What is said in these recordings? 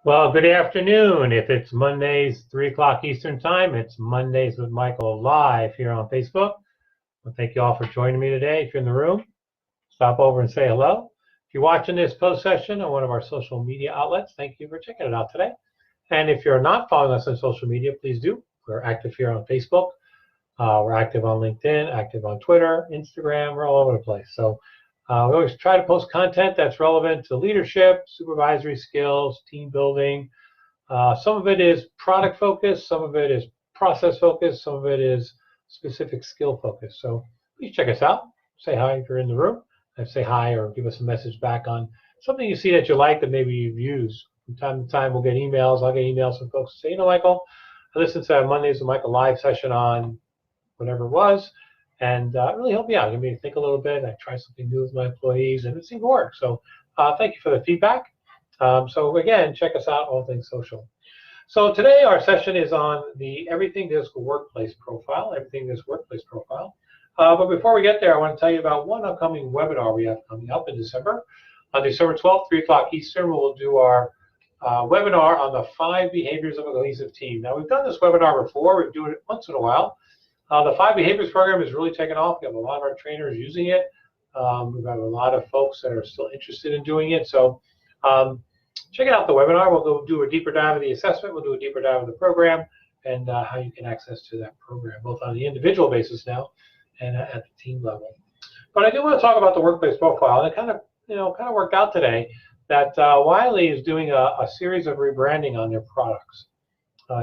Well, good afternoon. If it's Mondays, 3 o'clock Eastern Time, it's Mondays with Michael live here on Facebook. Well, thank you all for joining me today. If you're in the room, stop over and say hello. If you're watching this post session on one of our social media outlets, thank you for checking it out today. And if you're not following us on social media, please do. We're active here on Facebook. We're active on LinkedIn, active on Twitter, Instagram. We're all over the place. So we always try to post content that's relevant to leadership, supervisory skills, team building. Some of it is product focused, some of it is process focused, some of it is specific skill focused. So please check us out. Say hi if you're in the room, and say hi or give us a message back on something you see that you like that maybe you've used. From time to time, we'll get emails. I'll get emails from folks who say, Michael, I listened to Mondays with Michael live session on whatever it was, and it really helped me out. It made me think a little bit. I tried something new with my employees, and it seemed to work. So thank you for the feedback. So again, check us out, All Things Social. So today our session is on the Everything DiSC Workplace Profile, Everything DiSC Workplace Profile. But before we get there, I want to tell you about one upcoming webinar we have coming up in December. On December 12th, 3 o'clock Eastern, we'll do our webinar on the 5 behaviors of a cohesive team. Now, we've done this webinar before. We do it once in a while. The 5 Behaviors program has really taken off. We have a lot of our trainers using it. We've got a lot of folks that are still interested in doing it. So check out the webinar. We'll go do a deeper dive of the assessment. We'll do a deeper dive of the program and how you can access to that program, both on the individual basis now and at the team level. But I do want to talk about the workplace profile. And it kind of worked out today that Wiley is doing a series of rebranding on their products.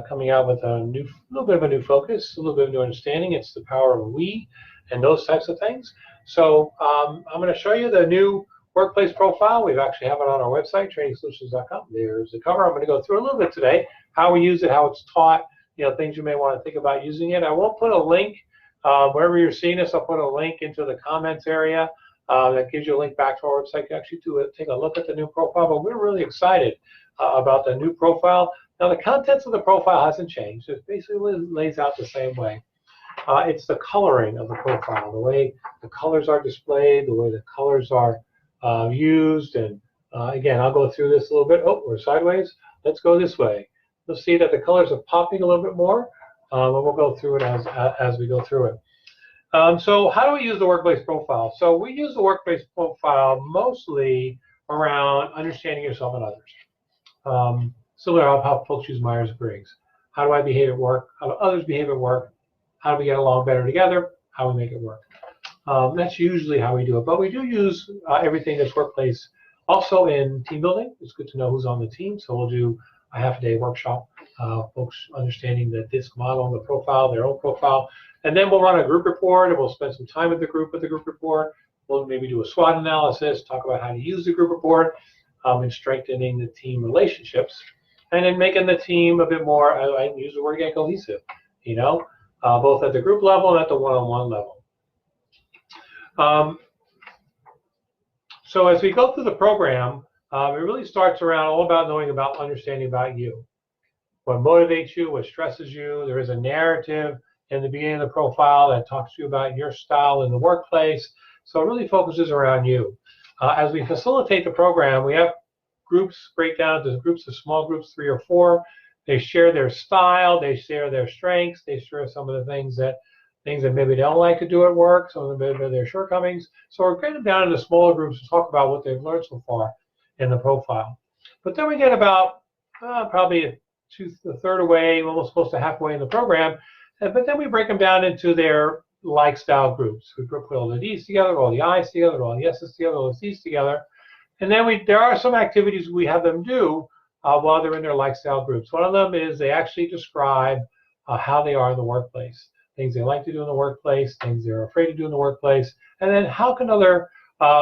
Coming out with a little bit of a new focus, a little bit of new understanding. It's the power of we and those types of things. So I'm going to show you the new workplace profile. We actually have it on our website, trainingsolutions.com. There's the cover. I'm going to go through a little bit today, how we use it, how it's taught, things you may want to think about using it. I won't put a link wherever you're seeing this. I'll put a link into the comments area that gives you a link back to our website to actually take a look at the new profile. But we're really excited about the new profile. Now, the contents of the profile hasn't changed. It basically lays out the same way. It's the coloring of the profile, the way the colors are displayed, the way the colors are used. And again, I'll go through this a little bit. Oh, we're sideways. Let's go this way. You'll see that the colors are popping a little bit more, and we'll go through it as we go through it. So how do we use the workplace profile? So we use the workplace profile mostly around understanding yourself and others. Similar to how folks use Myers-Briggs. How do I behave at work? How do others behave at work? How do we get along better together? How do we make it work? That's usually how we do it. But we do use Everything DiSC Workplace also in team building. It's good to know who's on the team. So we'll do a half-a-day workshop, folks understanding the DiSC model and the profile, their own profile. And then we'll run a group report, and we'll spend some time with the group report. We'll maybe do a SWOT analysis, talk about how to use the group report in strengthening the team relationships. And then making the team a bit more, I use the word again, cohesive, both at the group level and at the one-on-one level. So as we go through the program, it really starts around all about understanding about you. What motivates you, what stresses you. There is a narrative in the beginning of the profile that talks to you about your style in the workplace. So it really focuses around you. As we facilitate the program, we have groups break down into groups of small groups, 3 or 4. They share their style, they share their strengths, they share some of the things that maybe they don't like to do at work, some of their shortcomings. So we're breaking them down into smaller groups to talk about what they've learned so far in the profile. But then we get about probably a third away, almost close to halfway in the program. But then we break them down into their like style groups. We put all the D's together, all the I's together, all the S's together, all the C's together. And then there are some activities we have them do while they're in their lifestyle groups. One of them is they actually describe how they are in the workplace, things they like to do in the workplace, things they're afraid to do in the workplace, and then how can other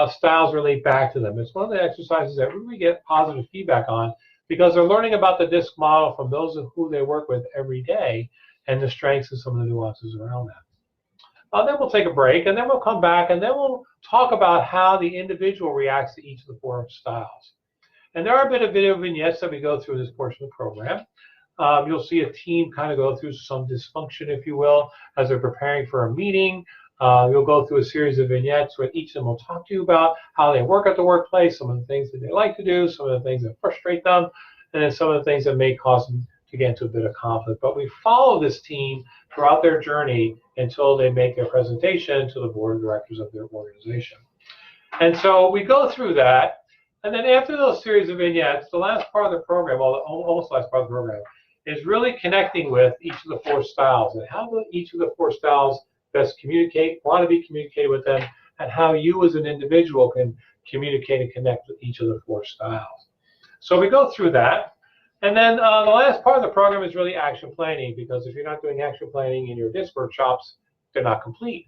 styles relate back to them. It's one of the exercises that we get positive feedback on because they're learning about the DiSC model from those of who they work with every day and the strengths and some of the nuances around that. Then we'll take a break, and then we'll come back, and then we'll talk about how the individual reacts to each of the 4 styles. And there are a bit of video vignettes that we go through this portion of the program. You'll see a team kind of go through some dysfunction, if you will, as they're preparing for a meeting. You'll go through a series of vignettes where each of them will talk to you about how they work at the workplace, some of the things that they like to do, some of the things that frustrate them, and then some of the things that may cause them to get into a bit of conflict. But we follow this team throughout their journey until they make their presentation to the board of directors of their organization. And so we go through that, and then after those series of vignettes, the last part of the program, well, almost the last part of the program, is really connecting with each of the 4 styles and how do each of the 4 styles best communicate, want to be communicated with them, and how you as an individual can communicate and connect with each of the 4 styles. So we go through that. And then the last part of the program is really action planning, because if you're not doing action planning in your DiSC workshops, they're not complete.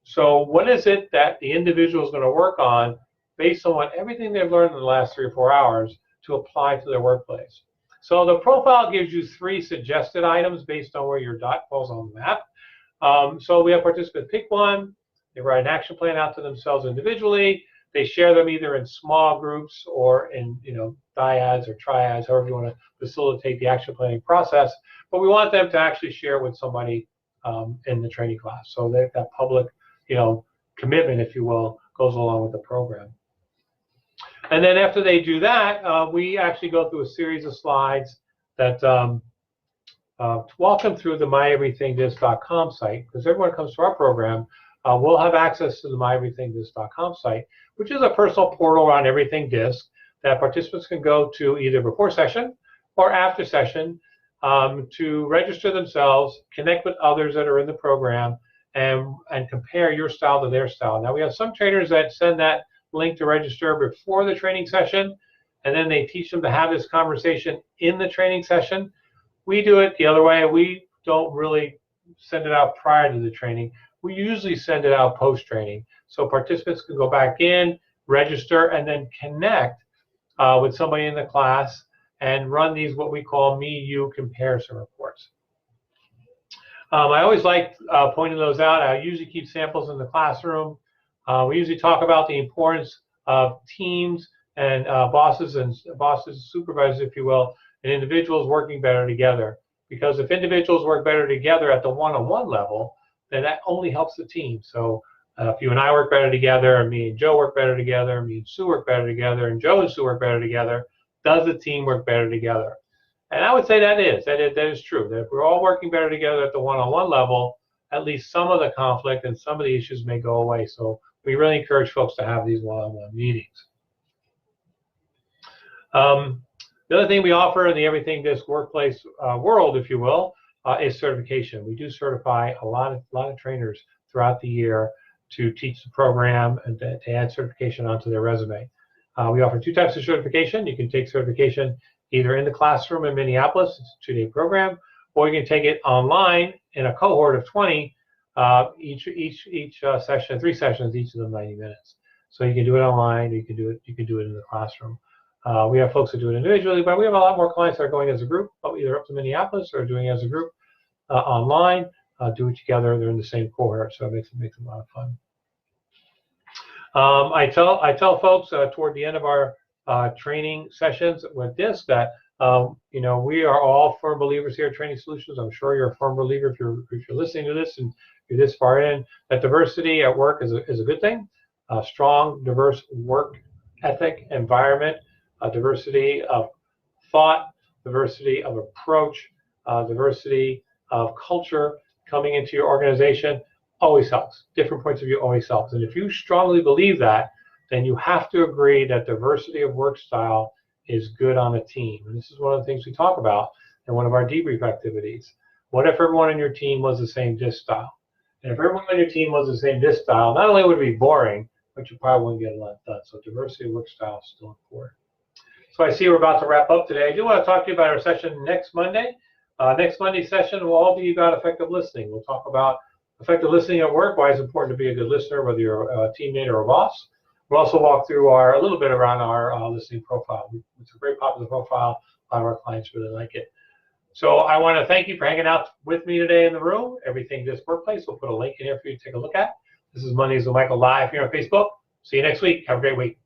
So what is it that the individual is going to work on based on what everything they've learned in the last 3 or 4 hours to apply to their workplace? So the profile gives you 3 suggested items based on where your dot falls on the map. So we have participants pick one, they write an action plan out to themselves individually, they share them either in small groups or in dyads or triads, however you want to facilitate the action planning process. But we want them to actually share with somebody in the training class. So that public commitment, if you will, goes along with the program. And then after they do that, we actually go through a series of slides that walk them through the myeverythingdisc.com site, because everyone who comes to our program will have access to the myeverythingdisc.com site, which is a personal portal on everything DiSC that participants can go to either before session or after session to register themselves, connect with others that are in the program, and compare your style to their style. Now, we have some trainers that send that link to register before the training session, and then they teach them to have this conversation in the training session. We do it the other way. We don't really send it out prior to the training. We usually send it out post-training, so participants can go back in, register, and then connect with somebody in the class and run these what we call me-you comparison reports. I always like pointing those out. I usually keep samples in the classroom. We usually talk about the importance of teams and bosses, supervisors, if you will, and individuals working better together. Because if individuals work better together at the one-on-one level, then that only helps the team. So if you and I work better together, and me and Joe work better together, me and Sue work better together, and Joe and Sue work better together, does the team work better together? And I would say that is true. That if we're all working better together at the one-on-one level, at least some of the conflict and some of the issues may go away. So we really encourage folks to have these one-on-one meetings. The other thing we offer in the Everything DiSC workplace world, if you will, is certification. We do certify a lot of trainers throughout the year to teach the program and to add certification onto their resume. We offer 2 types of certification. You can take certification either in the classroom in Minneapolis, it's a 2-day program, or you can take it online in a cohort of 20, each session, 3 sessions, each of them 90 minutes. So you can do it online, you can do it in the classroom. We have folks that do it individually, but we have a lot more clients that are going as a group, either up to Minneapolis or doing it as a group online, do it together. They're in the same cohort, so it makes it a lot of fun. I tell folks toward the end of our training sessions with DiSC that we are all firm believers here at Training Solutions. I'm sure you're a firm believer if you're listening to this and you're this far in, that diversity at work is a good thing. A strong, diverse work ethic, environment, diversity of thought, diversity of approach, diversity of culture coming into your organization always helps. Different points of view always helps. And if you strongly believe that, then you have to agree that diversity of work style is good on a team. And this is one of the things we talk about in one of our debrief activities. What if everyone on your team was the same DiSC style? And if everyone on your team was the same DiSC style, not only would it be boring, but you probably wouldn't get a lot done. So diversity of work style is still important. So I see we're about to wrap up today. I do want to talk to you about our session next Monday. Next Monday's session will all be about effective listening. We'll talk about effective listening at work, why it's important to be a good listener, whether you're a teammate or a boss. We'll also walk through a little bit around our listening profile. It's a very popular profile. A lot of our clients really like it. So I want to thank you for hanging out with me today in the room. Everything DiSC Workplace. We'll put a link in here for you to take a look at. This is Mondays with Michael live here on Facebook. See you next week. Have a great week.